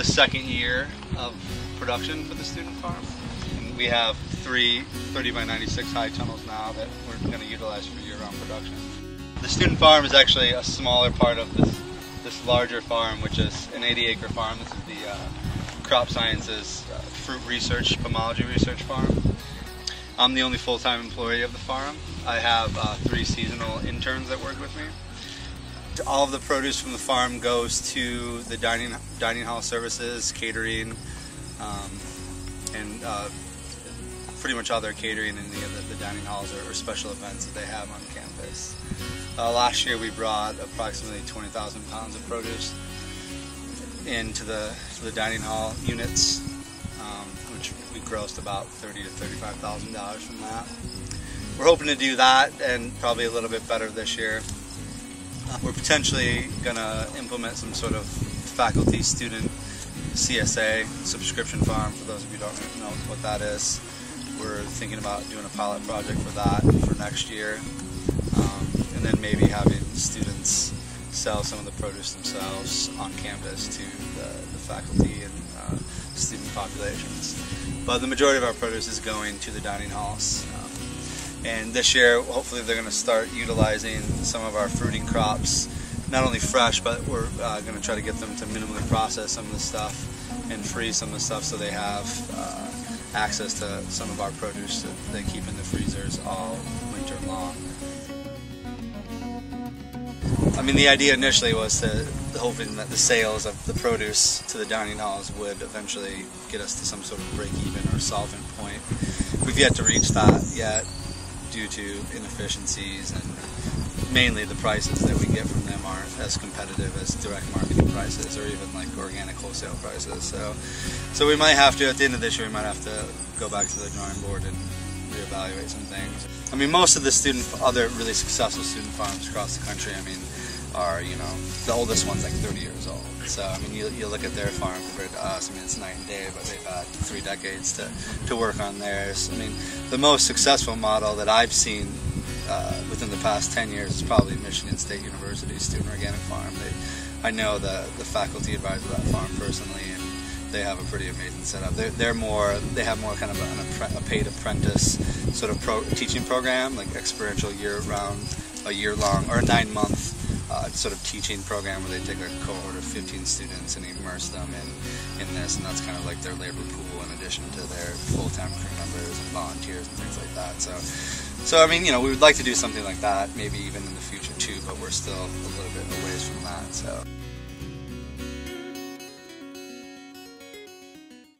second year of production for the student farm. And we have 3 30 by 96 high tunnels now that we're going to utilize for year-round production. The student farm is actually a smaller part of this larger farm, which is an 80-acre farm. This is the crop sciences fruit research, pomology research farm. I'm the only full-time employee of the farm. I have 3 seasonal interns that work with me. All of the produce from the farm goes to the dining hall services, catering, and pretty much all their catering in the dining halls or special events that they have on campus. Last year we brought approximately 20,000 pounds of produce into the dining hall units, which we grossed about $30,000 to $35,000 from that. We're hoping to do that and probably a little bit better this year. We're potentially going to implement some sort of faculty-student CSA subscription farm. For those of you who don't know what that is, we're thinking about doing a pilot project for that for next year, and then maybe having students sell some of the produce themselves on campus to the faculty and student populations. But the majority of our produce is going to the dining halls. And this year, hopefully, they're going to start utilizing some of our fruiting crops, not only fresh, but we're going to try to get them to minimally process some of the stuff and freeze some of the stuff so they have access to some of our produce that they keep in the freezers all winter long. I mean, the idea initially was hoping that the sales of the produce to the dining halls would eventually get us to some sort of break-even or solvent point. We've yet to reach that yet, due to inefficiencies, and mainly the prices that we get from them aren't as competitive as direct marketing prices or even like organic wholesale prices. So we might have to, at the end of this year, we might have to go back to the drawing board and reevaluate some things. I mean, most of the other really successful student farms across the country, I mean, are, you know, the oldest one's like 30 years old. So, I mean, you look at their farm compared to us, I mean, it's night and day, but they've had 3 decades to work on theirs. I mean, the most successful model that I've seen within the past 10 years is probably Michigan State University's student organic farm. I know the faculty advisor of that farm personally, and they have a pretty amazing setup. They have more kind of a paid apprentice sort of teaching program, like experiential year-round, a year-long, or a 9-month sort of teaching program where they take a cohort of 15 students and immerse them in this, and that's kind of like their labor pool in addition to their full-time crew members and volunteers and things like that. So I mean, you know, we would like to do something like that, maybe even in the future too, but we're still a little bit a ways from that. So.